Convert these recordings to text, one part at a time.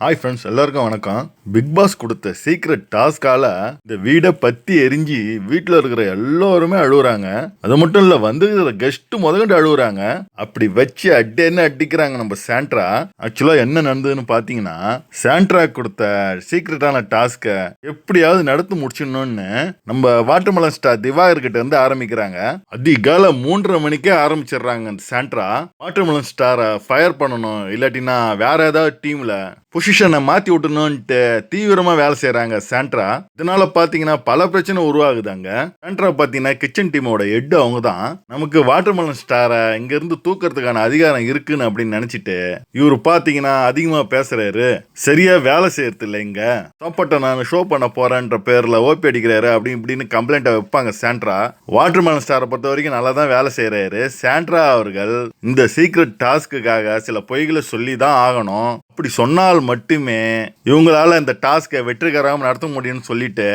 Hi friends, எல்லாருக்கும் வணக்கம். Big pass கொடுத்த சீக்ரெட் டாஸ்கால இந்த வீடை பத்தி எரிஞ்சு வீட்டில் இருக்கிற எல்லோருமே அழுகுறாங்க. அது மட்டும் இல்ல, வந்து கெஸ்ட் முதல்கண்டு அழுகுறாங்க. அப்படி வச்சு என்ன அடிக்கிறாங்க நம்ம சாண்ட்ரா. ஆக்சுவலா என்ன நடந்ததுன்னு பாத்தீங்கன்னா, சாண்ட்ரா கொடுத்த சீக்ரெட்டான டாஸ்கை எப்படியாவது நடத்தி முடிச்சிடணும்னு நம்ம வாட்டர்மெலன் ஸ்டார் திவாகர் கிட்ட இருந்து ஆரம்பிக்கிறாங்க. அதிகால 3:30 மணிக்கே ஆரம்பிச்சிடுறாங்க. சாண்ட்ரா வாட்டர்மெலன் ஸ்டாரை ஃபயர் பண்ணணும், இல்லாட்டினா வேற ஏதாவது டீம்ல பொசிஷனை மாத்தி விட்டணும்ட்டு தீவிரமா வேலை செய்யறாங்க சாண்ட்ரா. இதனால பாத்தீங்கன்னா பல பிரச்சனை உருவாகுதாங்க. சாண்ட்ரா பாத்தீங்கன்னா கிச்சன் டீமோட ஹெட் அவங்க தான். நமக்கு வாட்டர்மெலன் ஸ்டாரை இங்க இருந்து தூக்கிறதுக்கான அதிகாரம் இருக்குன்னு அப்படின்னு நினைச்சிட்டு இவரு பாத்தீங்கன்னா அதிகமா பேசுறாரு. சரியா வேலை செய்யறது இல்லை. இங்க சாப்பாட்டை நான் ஷோ பண்ண போறேன்ற பேர்ல ஓபி அடிக்கிறாரு அப்படி இப்படின்னு கம்ப்ளைண்ட் வைப்பாங்க சாண்ட்ரா. வாட்டர்மெலன் ஸ்டாரை பொறுத்த வரைக்கும் நல்லா தான் வேலை செய்யறாரு. சாண்ட்ரா அவர்கள் இந்த சீக்ரெட் டாஸ்க்குக்காக சில பொய்களை சொல்லி தான் ஆகணும். அப்படி சொன்னால் மட்டுமே இவங்களால இந்த டாஸ்கை வெற்றிகரமாக நடத்த முடியும்னு சொல்லிட்டு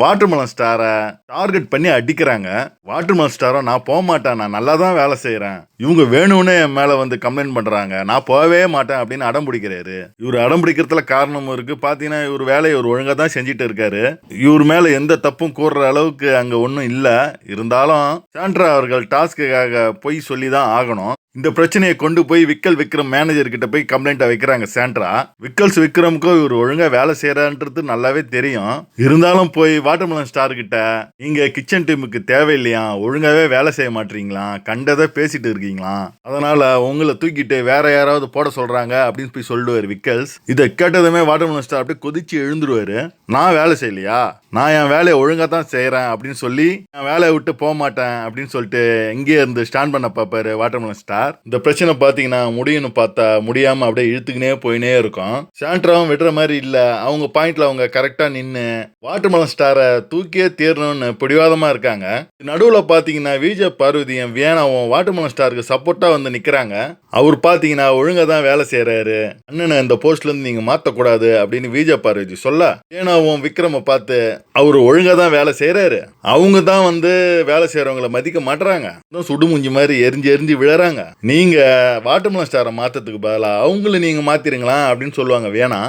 வாட்டர்மெலன் ஸ்டாரை டார்கெட் பண்ணி அடிக்கிறாங்க. வாட்டர்மெலன் ஸ்டாரை நான் போக மாட்டேன், நான் நல்லா தான் வேலை செய்யறேன், இவங்க வேணும்னு என் மேல வந்து கம்ப்ளைண்ட் பண்றாங்க, நான் போகவே மாட்டேன் அப்படின்னு அடம் பிடிக்கிறாரு. இவர் அடம் பிடிக்கிறதுல காரணமும் இருக்கு. பாத்தீங்கன்னா இவர் வேலையை ஒரு ஒழுங்கா தான் செஞ்சுட்டு இருக்காரு. இவர் மேல எந்த தப்பும் கூறுற அளவுக்கு அங்க ஒன்றும் இல்ல. இருந்தாலும் சாண்ட்ரா அவர்கள் டாஸ்க்குக்காக பொய் சொல்லி தான் ஆகணும். இந்த பிரச்சனையை கொண்டு போய் விக்ரம் மேனேஜர் கிட்ட போய் கம்ப்ளைண்ட் வைக்கிறாங்க சாண்ட்ரா. விக்ரமுக்கும் இவர் ஒழுங்கா வேலை செய்யறான்றது நல்லாவே தெரியும். இருந்தாலும் போய் வாட்டர்மெலன் ஸ்டார் கிட்ட நீங்க கிச்சன் டீமுக்கு தேவையில்லையா, ஒழுங்காவே வேலை செய்ய மாட்டீங்களா, கண்டதை பேசிட்டு இருக்கீங்களா, அதனால உங்களை தூக்கிட்டு வேற யாராவது போட சொல்றாங்க அப்படின்னு போய் சொல்லுவாரு விக்கல்ஸ். இதை கேட்டதுமே வாட்டர்மெலன் ஸ்டார் அப்படியே கொதிச்சு எழுந்துருவாரு. நான் வேலை செய்யலையா, நான் என் வேலையை ஒழுங்கா தான் செய்யறேன் அப்படின்னு சொல்லி நான் வேலையை விட்டு போக மாட்டேன் அப்படின்னு சொல்லிட்டு இங்கே இருந்து ஸ்டாண்ட் பண்ண பார்ப்பாரு வாட்டர்மெலன் ஸ்டார். இந்த பிரச்சனை பாத்தீங்கன்னா முடியும்னு பார்த்தா முடியாம அப்படியே இழுத்துக்கினே போயினே இருக்கும். சாண்ட்ராவும் விடுற மாதிரி இல்ல. அவங்க பாயிண்ட்ல அவங்க கரெக்டா நின்னு வாட்டர்மெலன் ஸ்டாரை தூக்கியே தீரணும்னு பிடிவாதமா இருக்காங்க. நடுவுல பாத்தீங்கன்னா விஜய் பார்வதியும் வியானாவும் வாட்டர்மெலன் ஸ்டாருக்கு சப்போர்ட்டா வந்து நிக்கிறாங்க. அவர் பாத்தீங்கன்னா ஒழுங்கா தான் வேலை செய்யறாரு, அண்ணனை இந்த போஸ்ட்ல இருந்து நீங்க மாத்தக்கூடாது அப்படின்னு விஜய் பார்வதி சொல்ல, வியானாவும் விக்ரம பார்த்து அவரு ஒழுங்கா தான் வேலை செய்யறாரு, அவங்க தான் வந்து வேலை செய்யறவங்களை மதிக்க மாட்டுறாங்க, சுடுமுஞ்சி மாதிரி எரிஞ்சு விழறாங்க, நீங்க வாட்டர்மெலன் ஸ்டாரை மாத்ததுக்கு பதிலா அவங்கள நீங்க மாத்திருங்களா அப்படின்னு சொல்லுவாங்க வேணா.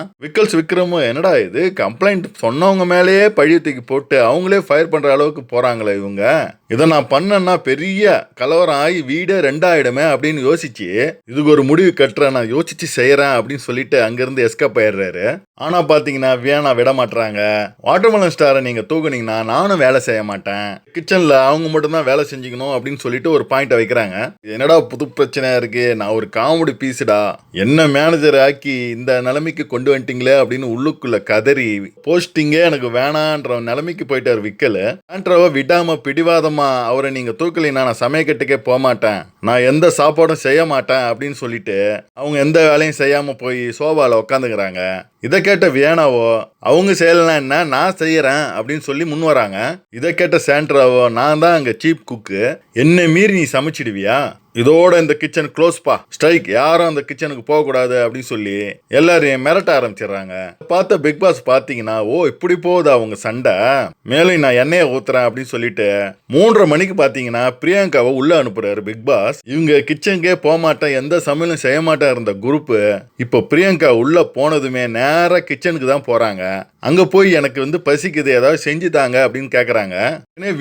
விக்ரமும் என்னடா இது, கம்ப்ளைண்ட் சொன்னவங்க மேலேயே பழிய தூக்கி போட்டு அவங்களே ஃபயர் பண்ற அளவுக்கு போறாங்களே இவங்க, இதை நான் பண்ணேன்னா பெரிய கலவரம் ஆகி வீடே ரெண்டாயிடுமே அப்படின்னு யோசிச்சு இதுக்கு ஒரு முடிவு கட்டுறேன், நான் யோசிச்சு செய்யறேன் அப்படின்னு சொல்லிட்டு அங்கிருந்து எஸ்கேப் ஆயிடுறாரு. ஆனா பாத்தீங்கன்னா வேணா விட மாட்டாங்க. வாட்டர்மெலன் ஸ்டாரை நீங்க தூக்குனீங்கன்னா நானும் வேலை செய்ய மாட்டேன், கிச்சன்ல அவங்க மட்டும் தான் வேலை செஞ்சுக்கணும் அப்படின்னு சொல்லிட்டு ஒரு பாயிண்ட் வைக்கிறாங்க. என்னடா புது பிரச்சனையா இருக்கு, நான் ஒரு காமெடி பீஸுடா, என்ன மேனேஜர் ஆக்கி இந்த நிலைமைக்கு கொண்டு வந்துட்டீங்களே அப்படின்னு உள்ளுக்குள்ள கதறி போஸ்டிங்கே எனக்கு வேணான்ற நிலைமைக்கு போயிட்டார் விக்கல். ஆண்ட்ராவை விடாம பிடிவாதமா அவரை நீங்க தூக்கலைன்னா நான் சமயக்கட்டுக்கே போக மாட்டேன், நான் எந்த சாப்பாடும் செய்ய மாட்டேன் அப்படின்னு சொல்லிட்டு அவங்க எந்த வேலையும் செய்யாம போய் சோபால உட்காந்துக்கிறாங்க. இதை கேட்ட வியானாவோ அவங்க செய்யலாம் என்ன, நான் செய்யறேன் அப்படின்னு சொல்லி முன் வராங்க. இதை கேட்ட சாண்ட்ராவோ நான் தான் அங்க சீப் குக்கு, என்ன மீறி நீ சமைச்சிடுவியா, இதோட இந்த கிச்சன் க்ளோஸ்பா, ஸ்ட்ரைக், யாரும் அந்த கிச்சனுக்கு போக கூடாது அப்படின்னு சொல்லி எல்லாரையும் மிரட்ட ஆரம்பிச்சிடுறாங்க. பார்த்த பிக் பாஸ் பாத்தீங்கன்னா ஓ இப்படி போகுது அவங்க சண்டை, மேலும் நான் எண்ணெயை ஊத்துறேன் அப்படின்னு சொல்லிட்டு 3:30 மணிக்கு பாத்தீங்கன்னா பிரியங்காவை உள்ள அனுப்புறாரு பிக் பாஸ். இவங்க கிச்சனுக்கே போக மாட்டேன், எந்த சமையலும் செய்ய மாட்டேன் இருந்த குரூப் இப்போ பிரியங்கா உள்ள போனதுமே நேரா கிச்சனுக்கு தான் போறாங்க. அங்க போய் எனக்கு வந்து பசிக்குது, ஏதாவது செஞ்சு தாங்க அப்படின்னு கேக்குறாங்க.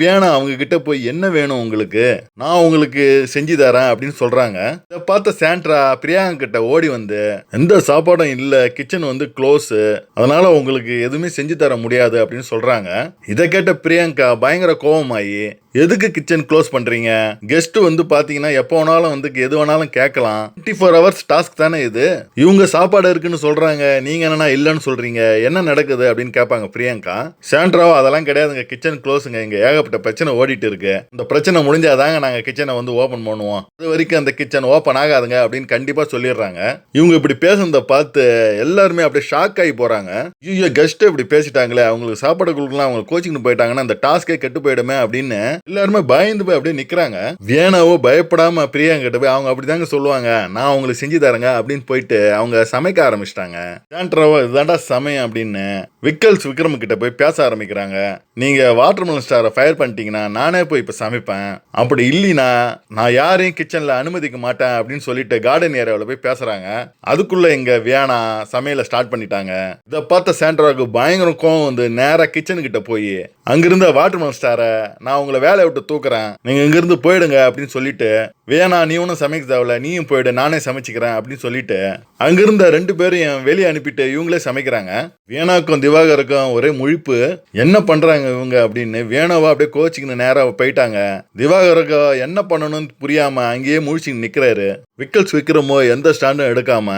வேணாம், அவங்க கிட்ட போய் என்ன வேணும் உங்களுக்கு, நான் உங்களுக்கு செஞ்சு தரேன் அப்படின்னு சொல்றாங்க. இதை பார்த்த சாண்ட்ரா பிரியங்கா கிட்ட ஓடி வந்து எந்த சாப்பாடும் இல்ல, கிச்சன் வந்து க்ளோஸ், அதனால உங்களுக்கு எதுவுமே செஞ்சு தர முடியாது அப்படின்னு சொல்றாங்க. இதை கேட்ட பிரியங்கா பயங்கர கோபமாயி எதுக்கு கிச்சன் க்ளோஸ் பண்றீங்க, கெஸ்ட் வந்து பாத்தீங்கன்னா எப்போ வேணாலும் வந்து எது வேணாலும் கேட்கலாம், 24 hours டாஸ்க் தானே இது, இவங்க சாப்பாடு இருக்குன்னு சொல்றாங்க, நீங்க என்னன்னா இல்லன்னு சொல்றீங்க, என்ன நடக்குது அப்படின்னு கேட்பாங்க பிரியங்கா. சாண்ட்ராவோ அதெல்லாம் கிடையாதுங்க, கிச்சன் க்ளோஸுங்க, இங்க ஏகப்பட்ட பிரச்சனை ஓடிட்டு இருக்கு, இந்த பிரச்சனை முடிஞ்சாதாங்க நாங்க கிச்சனை வந்து ஓபன் பண்ணுவோம், அது வரைக்கும் அந்த கிச்சன் ஓபன் ஆகாதுங்க அப்படின்னு கண்டிப்பா சொல்லிடுறாங்க. இவங்க இப்படி பேசுறத பார்த்து எல்லாருமே அப்படியே ஷாக் ஆகி போறாங்க. ஐயோ கெஸ்ட் இப்படி பேசிட்டாங்களே, அவங்களுக்கு சாப்பாடு கொடுக்கலாம், அவங்க கோச்சிங் போயிட்டாங்கன்னா அந்த டாஸ்கே கெட்டு போயிடுமே அப்படின்னு எல்லாருமே பயந்து போய் அப்படியே நிக்கிறாங்க. வியானாவோ பயப்படாம பிரியங்கா கிட்ட போய் அவங்க அப்படிதாங்க சொல்லுவாங்க, நான் அவங்களுக்கு செஞ்சு தரேங்க அப்படின்னு போயிட்டு அவங்க சமைக்க ஆரம்பிச்சிட்டாங்க. சாண்ட்ராவோ இதுதான்டா சமயம் அப்படின்னு விக்கல்ஸ் விக்ரம் கிட்ட போய் பேச ஆரம்பிக்கிறாங்க. நீங்க வாட்டர்மெலன் ஸ்டாரை ஃபயர் பண்ணிட்டீங்கன்னா நானே போய் இப்ப சமைப்பேன். அப்படி இல்லைனா நான் யாரையும் கிச்சன்ல அனுமதிக்க மாட்டேன் அப்படின்னு சொல்லிட்டு கார்டன் ஏரியாவில் போய் பேசுறாங்க. அதுக்குள்ள இங்க வியானா சமையலை ஸ்டார்ட் பண்ணிட்டாங்க. இதை பார்த்த சாண்ட்ராவுக்கு பயங்கர கோவம் வந்து நேரா கிச்சன் கிட்ட போய் அங்கிருந்த வாட்டர்மெலன் ஸ்டாரை நான் உங்களை வேலையை விட்டு தூக்குறேன், நீங்க இங்கிருந்து போயிடுங்க அப்படின்னு சொல்லிட்டு, வேணா நீ ஒன்றும் சமைக்க தேவையில்ல, நீயும் போயிடு, நானே சமைச்சுக்கிறேன் அப்படின்னு சொல்லிட்டு அங்கிருந்த 2 பேரையும் வெளியே அனுப்பிட்டு இவங்களே சமைக்கிறாங்க. வேணாக்கும் திவாகருக்கும் ஒரே முழிப்பு, என்ன பண்றாங்க இவங்க அப்படின்னு. வேணாவா அப்படியே கோச்சிக்கின்னு நேராக போயிட்டாங்க. திவாகருக்கு என்ன பண்ணணும்னு புரியாம அங்கேயே முழிச்சுன்னு நிக்கிறாரு. விக்கல்ஸ் விக்ரமோ எந்த ஸ்டாண்டும் எடுக்காம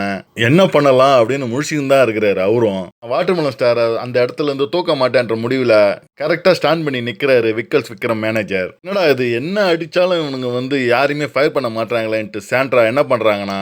என்ன பண்ணலாம் அப்படின்னு முழிச்சுன்னு தான் இருக்கிறாரு. அவரும் வாட்டர்மெலன் ஸ்டாரை அந்த இடத்துல இருந்து தூக்க மாட்டேன்ற முடிவுல கரெக்டா ஸ்டாண்ட் பண்ணி நிக்கிறாரு விக்கல்ஸ் விக்ரம் மேனேஜர். என்னடா இது, என்ன அடிச்சாலும் இவனுங்க வந்து யாரையுமே ஃபயர் பண்ண மாட்டாங்களேன்ட்டு சாண்ட்ரா என்ன பண்றாங்கன்னா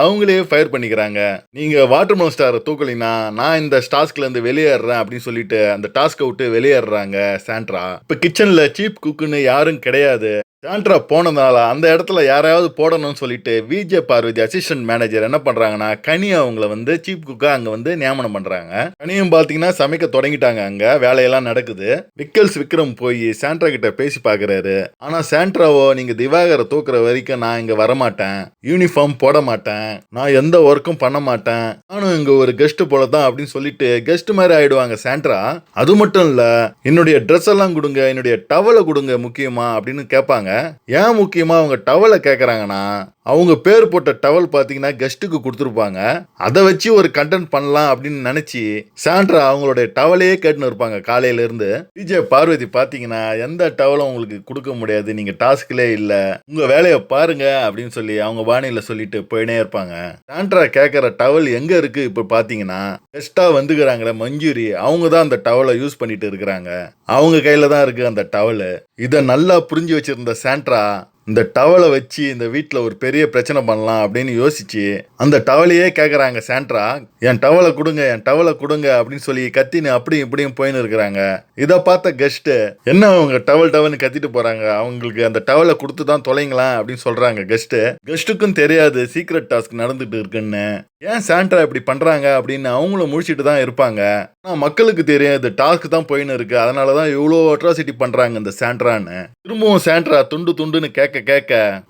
அவங்களே ஃபயர் பண்ணிக்கிறாங்க. நீங்க வாட்டர்மெலன் ஸ்டாரை தூக்கலினா நான் இந்த டாஸ்க்ல இருந்து வெளியேறேன் அப்படின்னு சொல்லிட்டு அந்த டாஸ்கை விட்டு வெளியேறாங்க சாண்ட்ரா. இப்ப கிச்சன்ல சீப் குக்குன்னு யாரும் கிடையாது. சாண்ட்ரா போனதால அந்த இடத்துல யாராவது போடணும்னு சொல்லிட்டு விஜே பார்வதி அசிஸ்டன்ட் மேனேஜர் என்ன பண்றாங்கன்னா கனி அவங்கள வந்து சீப் குக்கா அங்க வந்து நியமனம் பண்றாங்க. கனியும் பாத்தீங்கன்னா சமைக்க தொடங்கிட்டாங்க. அங்க வேலையெல்லாம் நடக்குது. விக்கல்ஸ் விக்ரம் போய் சாண்ட்ரா கிட்ட பேசி பாக்குறாரு. ஆனா சாண்ட்ராவோ, நீங்க திவாகரை தூக்குற வரைக்கும் நான் இங்க வரமாட்டேன், யூனிஃபார்ம் போட மாட்டேன், நான் எந்த ஒர்க்கும் பண்ண மாட்டேன், நானும் இங்க ஒரு கெஸ்ட் போலதான் அப்படின்னு சொல்லிட்டு கெஸ்ட் மாதிரி ஆயிடுவாங்க சாண்ட்ரா. அது மட்டும் இல்ல, என்னுடைய ட்ரெஸ் எல்லாம் கொடுங்க, என்னுடைய டவலை கொடுங்க முக்கியமா அப்படின்னு கேட்பாங்க. ஏன் முக்கியமா அவங்க டவலை கேட்கறாங்கன்னா, அவங்க பேர் போட்ட டவல் பாத்தீங்கன்னா கெஸ்ட்டுக்கு கொடுத்துருப்பாங்க. அதை வச்சு ஒரு கண்டென்ட் பண்ணலாம் அப்படின்னு நினைச்சு சாண்ட்ரா அவங்களுடைய டவலையே கேட்டுன்னு இருப்பாங்க காலையில இருந்து. விஜய் பார்வதி பாத்தீங்கன்னா எந்த டவலும் உங்களுக்கு கொடுக்க முடியாது, நீங்க டாஸ்க்லே இல்ல, உங்க வேலையை பாருங்க அப்படின்னு சொல்லி அவங்க பாணியில சொல்லிட்டு போயினே இருப்பாங்க. சாண்ட்ரா கேட்கற டவல் எங்க இருக்கு இப்ப பாத்தீங்கன்னா, கெஸ்டா வந்துக்கிறாங்களே மஞ்சுரி, அவங்க தான் அந்த டவலை யூஸ் பண்ணிட்டு இருக்கிறாங்க. அவங்க கையில தான் இருக்கு அந்த டவல். இதை நல்லா புரிஞ்சு வச்சிருந்த சாண்ட்ரா இந்த டவலை வச்சு இந்த வீட்டில் ஒரு பெரிய பிரச்சனை பண்ணலாம் அப்படின்னு யோசிச்சு அந்த டவலையே கேட்குறாங்க சாண்ட்ரா. என் டவலை கொடுங்க, என் டவலை கொடுங்க அப்படின்னு சொல்லி கத்தின்னு அப்படியும் இப்படியும் போயின்னு இருக்கிறாங்க. இதை பார்த்த கெஸ்ட்டு, என்ன அவங்க டவல்னு கத்திட்டு போறாங்க, அவங்களுக்கு அந்த டவலை கொடுத்து தான் தொலைங்களாம் அப்படின்னு சொல்றாங்க கெஸ்ட்டு. கெஸ்ட்டுக்கும் தெரியாது சீக்ரெட் டாஸ்க் நடந்துட்டு இருக்குன்னு. ஏன் சாண்ட்ரா இப்படி பண்றாங்க அப்படின்னு அவங்களும் முடிச்சுட்டு தான் இருப்பாங்க. ஆனால் மக்களுக்கு தெரியும் இது டாஸ்க் தான் போயின்னு இருக்கு, அதனாலதான் இவ்வளோ அட்ராசிட்டி பண்றாங்க இந்த சாண்ட்ரான்னு. திரும்பவும் சாண்ட்ரா துண்டு துண்டுன்னு கேட்க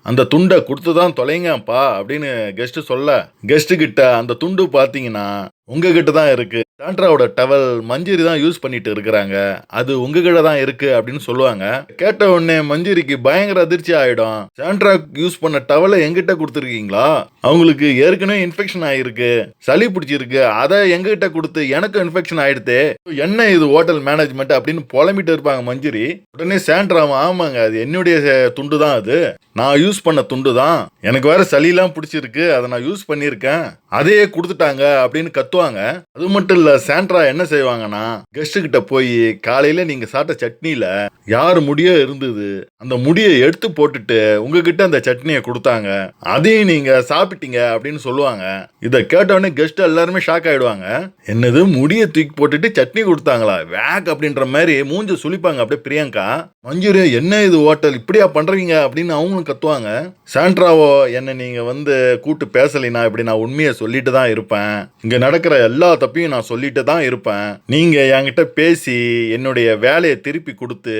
அந்த துண்டை கொடுத்துதான் தொலைங்கப்பா அப்படின்னு கெஸ்ட் சொல்ல, கெஸ்ட் கிட்ட அந்த துண்டு பாத்தீங்கன்னா உங்ககிட்ட தான் இருக்கு, சாண்ட்ராவோட டவல் மஞ்சரி தான் யூஸ் பண்ணிட்டு இருக்கிறாங்க, அது உங்ககிட்ட தான் இருக்கு அப்படின்னு சொல்லுவாங்க. கேட்ட உடனே மஞ்சரிக்கு பயங்கர அதிர்ச்சி ஆயிடும். சாண்ட்ரா யூஸ் பண்ண டவலை எங்கிட்ட கொடுத்துருக்கீங்களா, அவங்களுக்கு ஏற்கனவே இன்ஃபெக்ஷன் ஆயிருக்கு, சளி பிடிச்சிருக்கு, அதை எங்ககிட்ட கொடுத்து எனக்கு இன்ஃபெக்ஷன் ஆயிடுது, என்ன இது ஹோட்டல் மேனேஜ்மெண்ட் அப்படின்னு புலம்பிட்டு இருப்பாங்க மஞ்சரி. உடனே சாண்ட்ரா, ஆமாங்க அது என்னுடைய துண்டு தான், அது நான் யூஸ் பண்ண துண்டு தான், எனக்கு வேற சளியெல்லாம் பிடிச்சிருக்கு, அதை நான் யூஸ் பண்ணியிருக்கேன், அதையே கொடுத்துட்டாங்க அப்படின்னு கத்துவாங்க. அது மட்டும் இல்ல, சாண்ட்ரா என்ன செய்வாங்கன்னா கெஸ்ட் கிட்ட போய் காலையில நீங்க சாப்பிட்ட சட்னியில யார் முடிய இருந்தது அந்த முடியை எடுத்து போட்டுட்டு உங்ககிட்ட அந்த சட்னியை கொடுத்தாங்க, அதையும் நீங்க சாப்பிட்டீங்க அப்படின்னு சொல்லுவாங்க. இதை கேட்டவொடனே கெஸ்ட் எல்லாருமே ஷாக் ஆயிடுவாங்க. என்னது, முடியை தூக்கி போட்டுட்டு சட்னி கொடுத்தாங்களா, வேக் அப்படின்ற மாதிரி மூஞ்ச சுளிப்பாங்க அப்படியே பிரியங்கா. மஞ்சூரி, என்ன இது ஹோட்டல் இப்படியா பண்றீங்க அப்படின்னு அவங்களும் கத்துவாங்க. சாண்ட்ராவோ, என்ன நீங்க வந்து கூட்டு பேசலினா இப்படி நான் உண்மையை சொல்லிட்டு தான் இருப்பேன், இங்க நடக்கிற எல்லா தப்பையும் நான் சொல்லிட்டு தான் இருப்பேன், நீங்க என்கிட்ட பேசி என்னுடைய வேலையை திருப்பி கொடுத்து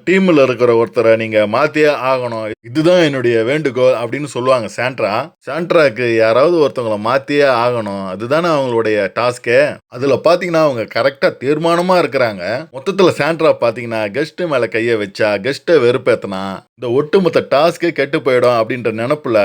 டீம்ல இருக்கிற ஒருத்தரை நீங்க மாத்தியே ஆகணும், இதுதான் என்னுடைய வேண்டுகோள் அப்படின்னு சொல்லுவாங்க சாண்ட்ரா. சாண்ட்ராக்கு யாராவது ஒருத்தவங்களை மாத்தியே ஆகணும், அதுதானே அவங்களுடைய டாஸ்கே. அதுல பாத்தீங்கன்னா அவங்க கரெக்டா தீர்மானமா இருக்கிறாங்க. மொத்தத்துல சாண்ட்ரா பாத்தீங்கன்னா கெஸ்ட் மேல கைய வச்சா கெஸ்ட்டை வெறுப்பேத்தனா இந்த ஒட்டுமொத்த டாஸ்கே கெட்டு போயிடும் அப்படின்ற நினைப்புல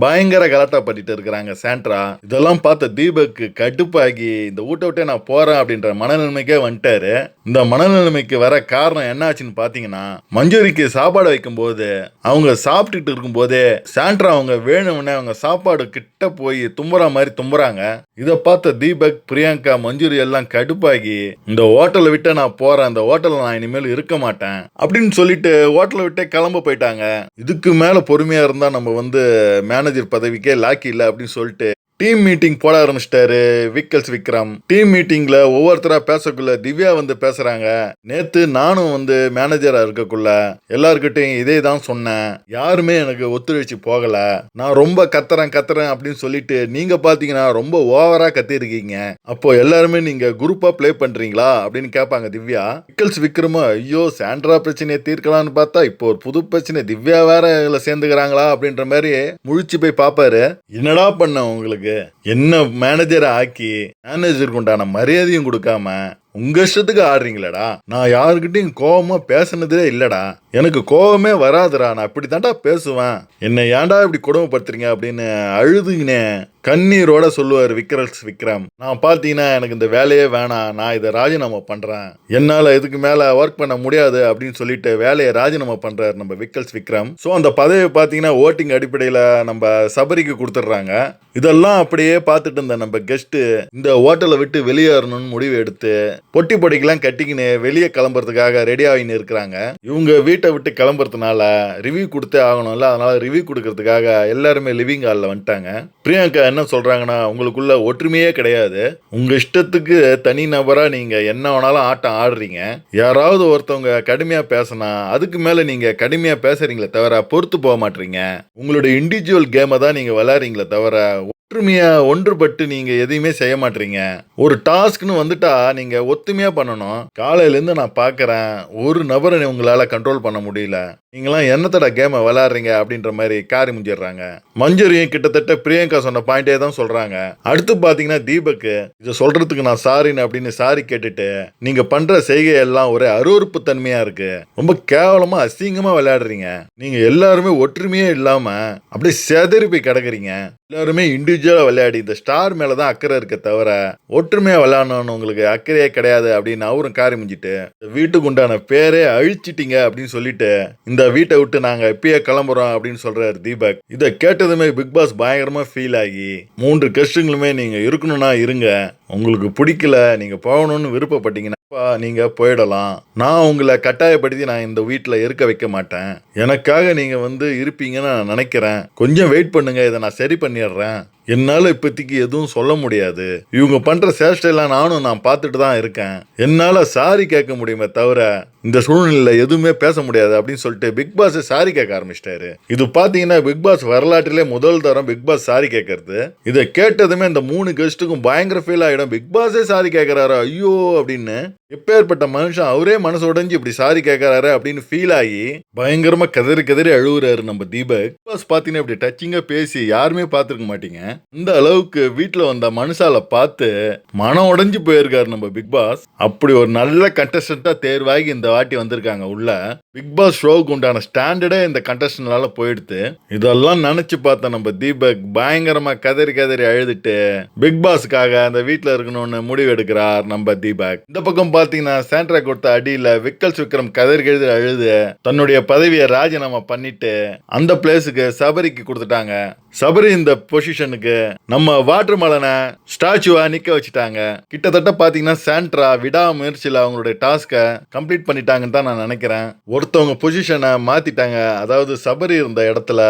பயங்கர கலாட்டா பண்ணிட்டு இருக்கிறாங்க சாண்ட்ரா. இதெல்லாம் பார்த்த தீபக் கடுப்பாகி இந்த வீட்டை விட்டே நான் போறேன் அப்படின்ற மனநிலைமைக்கே வந்துட்டாரு. இந்த மனநிலைமைக்கு வர காரணம் என்ன ஆச்சுன்னு பாத்தீங்கன்னா, மஞ்சூரிக்கு சாப்பாடு வைக்கும் போது அவங்க சாப்பிட்டுட்டு இருக்கும் போதே சாண்ட்ரா அவங்க வேணும்னே அவங்க சாப்பாடு கிட்ட போய் தும்புற மாதிரி தும்புறாங்க. இதை பார்த்த தீபக், பிரியங்கா, மஞ்சூரி எல்லாம் கடுப்பாகி இந்த ஹோட்டலை விட்டு நான் போறேன், இந்த ஹோட்டல்ல நான் இனிமேல் இருக்க மாட்டேன் அப்படின்னு சொல்லிட்டு ஹோட்டலை விட்டே கிளம்ப போயிட்டாங்க. இதுக்கு மேல பொறுமையா இருந்தா நம்ம வந்து மேனேஜர் பதவிக்கே லாக்கி இல்லை அப்படின்னு சொல்லிட்டு டீம் மீட்டிங் போட ஆரம்பிச்சிட்டாரு விக்கல்ஸ் விக்ரம். டீம் மீட்டிங்ல ஒவ்வொருத்தரா பேசக்குள்ள திவ்யா வந்து பேசுறாங்க. நேத்து நானும் வந்து மேனேஜரா இருக்கக்குள்ள எல்லார்கிட்டையும் இதே தான் சொன்னேன். யாருமே எனக்கு ஒத்துழைச்சு போகல. நான் ரொம்ப கத்துறேன் அப்படின்னு சொல்லிட்டு நீங்க பாத்தீங்கன்னா ரொம்ப ஓவரா கத்திருக்கீங்க. அப்போ எல்லாருமே நீங்க குரூப்பா பிளே பண்றீங்களா அப்படின்னு கேட்பாங்க திவ்யா. விக்கல்ஸ் விக்ரமா ஐயோ சாண்ட்ரா பிரச்சனையை தீர்க்கலாம்னு பார்த்தா இப்போ ஒரு புது பிரச்சனை திவ்யா வேற இதுல சேர்ந்துக்கிறாங்களா அப்படின்ற மாதிரி முழிச்சு போய் பாப்பாரு. என்னடா பண்ண உங்களுக்கு, என்ன மேனேஜரை ஆக்கி மேனேஜருக்கு உண்டான மரியாதையும் கொடுக்காம உங்க இஷ்டத்துக்கு ஆடுறீங்களடா. நான் யாருக்கிட்டையும் கோவமா பேசுனதே இல்லடா. எனக்கு கோவமே வராதுடா. நான் அப்படித்தான்டா பேசுவேன். என்னை ஏன்டா இப்படி கொடுமைப்படுத்துறீங்க அப்படின்னு அழுதுங்கனே கண்ணீரோட சொல்லுவார் விக்ரல்ஸ் விக்ரம். நான் பாத்தீங்கன்னா எனக்கு இந்த வேலையே வேணாம், நான் இதை ராஜினாமா பண்றேன், என்னால இதுக்கு மேல ஒர்க் பண்ண முடியாது அப்படின்னு சொல்லிட்டு வேலையை ராஜினாமா பண்றாரு நம்ம விக்கல்ஸ் விக்ரம். ஸோ அந்த பதவியை பாத்தீங்கன்னா ஓட்டிங் அடிப்படையில் நம்ம சபரிக்கு கொடுத்துட்றாங்க. இதெல்லாம் அப்படியே பார்த்துட்டு இருந்த நம்ம கெஸ்ட் இந்த ஹோட்டலை விட்டு வெளியேறணும்னு முடிவு எடுத்து பொட்டி பொடிக்கெல்லாம் கட்டிக்கின்னு வெளியே கிளம்புறதுக்காக ரெடி ஆகின்னு இருக்கிறாங்க. இவங்க வீட்டை விட்டு கிளம்புறதுனால ரிவ்யூ கொடுத்தே ஆகணும்ல, அதனால ரிவ்யூ கொடுக்கறதுக்காக எல்லாருமே லிவிங் ஹாலில் வந்துட்டாங்க. பிரியங்கா என்ன சொல்றாங்கன்னா, உங்களுக்குள்ள ஒற்றுமையே கிடையாது, உங்க இஷ்டத்துக்கு தனி நபரா நீங்க என்ன வேணாலும் ஆட்டம் ஆடுறீங்க. யாராவது ஒருத்தவங்க கடுமையா பேசினா அதுக்கு மேல நீங்க கடுமையா பேசுறீங்களே தவிர பொறுத்து போக மாட்டீங்க. உங்களுடைய இண்டிவிஜுவல் கேமை தான் நீங்க விளையாடுறீங்களே தவிர ஒற்றுமையா ஒன்றுபட்டு நீங்க எதையுமே செய்ய மாட்டீங்க. ஒரு டாஸ்க்னு வந்துட்டா நீங்க ஒத்துமையா பண்ணணும். காலையில இருந்து நான் பாக்குறேன், ஒரு நபரை உங்களால கண்ட்ரோல் பண்ண முடியல. நீங்களாம் என்னத்தோட கேமை விளையாடுறீங்க அப்படின்ற மாதிரி காரி முடிஞ்சிடுறாங்க. மஞ்சரியும் கிட்டத்தட்ட பிரியங்கா சொன்ன பாயிண்டே தான் சொல்றாங்க. அடுத்து பாத்தீங்கன்னா தீபக் இதை சொல்றதுக்கு நான் சாரின்னு அப்படின்னு சாரி கேட்டுட்டு, நீங்க பண்ற செய்கை எல்லாம் ஒரே அருவறுப்பு தன்மையா இருக்கு, ரொம்ப கேவலமா அசிங்கமா விளையாடுறீங்க, நீங்க எல்லாருமே ஒற்றுமையே இல்லாம அப்படியே செதறி போய் கிடக்குறீங்க, எல்லாருமே இண்டிவிஜுவலா விளையாடி இந்த ஸ்டார் மேலதான் அக்கறை இருக்க தவிர ஒற்றுமையா விளையாடணும்னு உங்களுக்கு அக்கறையே கிடையாது அப்படின்னு அவரும் காரி முடிஞ்சிட்டு, வீட்டுக்கு உண்டான பேரே அழிச்சிட்டீங்க அப்படின்னு சொல்லிட்டு இந்த வீட்டை விட்டு நாங்க எப்பயே கிளம்புறோம் அப்படின்னு சொல்றாரு தீபக். இதை கேட்டதுமே பிக் பாஸ் பயங்கரமா ஃபீல் ஆகி, 3 கெஸ்டுங்களுமே நீங்க இருக்கணும்னா இருங்க, உங்களுக்கு பிடிக்கல நீங்க போகணும்னு விருப்பப்பட்டீங்கன்னா நீங்க போயிடலாம், நான் உங்களை கட்டாயப்படுத்தி நான் இந்த வீட்டில் இருக்க வைக்க மாட்டேன், எனக்காக நீங்க வந்து இருப்பீங்கன்னு நான் நினைக்கிறேன், கொஞ்சம் வெயிட் பண்ணுங்க, இதை நான் சரி பண்ணிடுறேன், என்னால இப்போதைக்கு எதுவும் சொல்ல முடியாது, இவங்க பண்ற சேஷ்டையெல்லாம் நான் பார்த்துட்டு தான் இருக்கேன், என்னால சாரி கேட்க முடியுமே தவிர இந்த சூழ்நிலையில எதுவுமே பேச முடியாது அப்படின்னு சொல்லிட்டு பிக் பாஸ் சாரி கேட்க ஆரம்பிச்சிட்டாரு. இது பாத்தீங்கன்னா பிக் பாஸ் வரலாற்றிலே முதல் தரம் பிக் பாஸ் சாரி கேட்கறது. இதை கேட்டதுமே இந்த 3 கெஸ்ட்டுக்கும் பயங்கர ஃபீல் ஆயிடும். பிக் பாஸே சாரி கேட்கிறாரு ஐயோ அப்படின்னு, எப்பேற்பட்ட மனுஷன் அவரே மனசு உடைஞ்சு இப்படி சாரி கேட்கறாரு அப்படின்னு ஃபீல் ஆகி பயங்கரமா கதறி அழுகுறாரு நம்ம தீபக். பிக் பாஸ் பாத்தீங்கன்னா இப்படி டச்சிங்கா பேசி யாருமே பார்த்திருக்க மாட்டீங்க. இந்த அளவுக்கு வீட்டுல வந்த மனுஷால பார்த்து மனம் உடைஞ்சு போயிருக்காரு நம்ம பிக் பாஸ். அப்படி ஒரு நல்ல கண்டஸ்டன்டா தேர்வாகி இந்த வாட்டி வந்திருக்காங்க உள்ள. பிக் பாஸ் ஷோவுக்கு உண்டான ஸ்டாண்டர்டே இந்த கண்டஸ்டன்டால போயிடுது. இதெல்லாம் நினைச்சு பார்த்த நம்ம தீபக் பயங்கரமா கதறி அழுதுட்டு பிக் பாஸ்க்காக அந்த வீட்டுல இருக்கணும்னு முடிவு எடுக்கிறார் நம்ம தீபக். இந்த பக்கம் பாத்தீங்கன்னா சாண்ட்ரா கொடுத்த அடியில விக்கல்ஸ் விக்ரம் கதறி அழுது தன்னுடைய பதவியை ராஜினாமா பண்ணிட்டு அந்த பிளேஸுக்கு சபரிக்கு கொடுத்துட்டாங்க. சபரி இந்த பொசிஷனுக்கு நம்ம வாட்டர் மலனை ஸ்டாச்சுவா நிக்க வச்சுட்டாங்க. கிட்டத்தட்ட பாத்தீங்கன்னா சாண்ட்ரா விடாமுயற்சியில அவங்களுடைய டாஸ்கை கம்ப்ளீட் பண்ணிட்டாங்கன்னு தான் நான் நினைக்கிறேன். ஒருத்தவங்க பொசிஷனை மாத்திட்டாங்க. அதாவது சபரி இருந்த இடத்துல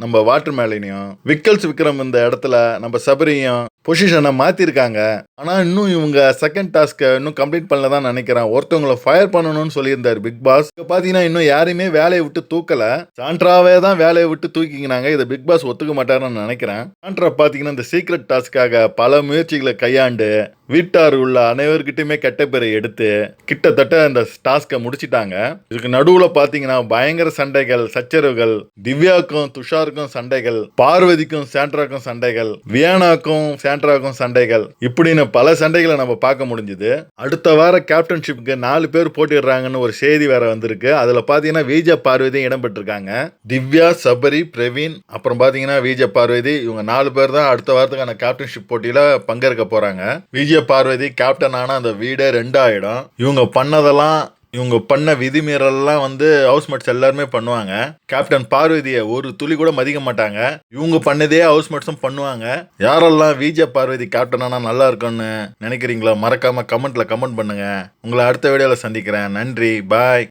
நம்ம வாட்டர் மேலையும், விக்கல்ஸ் விக்ரம் இந்த இடத்துல நம்ம சபரியும் பொசிஷனை மாத்திருக்காங்க. ஆனா இன்னும் இவங்க செகண்ட் டாஸ்கை இன்னும் கம்ப்ளீட் பண்ணலதான் நினைக்கிறேன். ஒருத்தவங்களை ஃபயர் பண்ணணும்னு சொல்லியிருந்தாரு பிக் பாஸ். பாத்தீங்கன்னா இன்னும் யாரையுமே வேலையை விட்டு தூக்கல, சாண்ட்ராவே தான் வேலையை விட்டு தூக்கிக்கினாங்க. இதை பிக் பாஸ் ஒத்துக்க மாட்டாருன்னு நினைக்கிறேன். சாண்ட்ரா பாத்தீங்கன்னா இந்த சீக்ரெட் டாஸ்க்காக பல முயற்சிகளை கையாண்டு வீட்டார் உள்ள அனைவர்கிட்டயுமே கெட்ட பேரை எடுத்து கிட்டத்தட்ட அந்த டாஸ்கை முடிச்சிட்டாங்க. இதுக்கு நடுவுல பாத்தீங்கன்னா பயங்கர சண்டைகள், சச்சரவுகள், திவ்யாக்கும் துஷாருக்கும் சண்டைகள், பார்வதிக்கும் சாண்ட்ராக்கும் சண்டைகள், வியானாக்கும் சாண்ட்ராக்கும் சண்டைகள், இப்படின்னு பல சண்டைகளை நம்ம பார்க்க முடிஞ்சது. அடுத்த வார கேப்டன்ஷிப்க்கு 4 பேர் போட்டிடுறாங்கன்னு ஒரு செய்தி வேற வந்திருக்கு. அதுல பாத்தீங்கன்னா விஜய் பார்வதி இடம்பெற்றிருக்காங்க. திவ்யா, சபரி, பிரவீன், அப்புறம் பாத்தீங்கன்னா விஜய் பார்வதி, இவங்க 4 பேர் தான் அடுத்த வாரத்துக்கான கேப்டன்ஷிப் போட்டியில பங்கேற்க போறாங்க. விஜய் பார்வதி கேப்டன் ஆனா அந்த வீடே 2 ஆயிடும். இவங்க பண்ண விதிமீறலாம் வந்து ஹவுஸ்மேட்ஸ் எல்லாருமே பண்ணுவாங்க. கேப்டன் பார்வதியை ஒரு துளி கூட மதிக்க மாட்டாங்க. இவங்க பண்ணதே ஹவுஸ்மேட்ஸும் பண்ணுவாங்க. யாரெல்லாம் விஜய் பார்வதி கேப்டன் ஆனா நல்லா இருக்கும்னு நினைக்கிறீங்களா? மறக்காம கமெண்ட்ல கமெண்ட் பண்ணுங்க. உங்களை அடுத்த வீடியோல சந்திக்கிறேன். நன்றி, பாய்.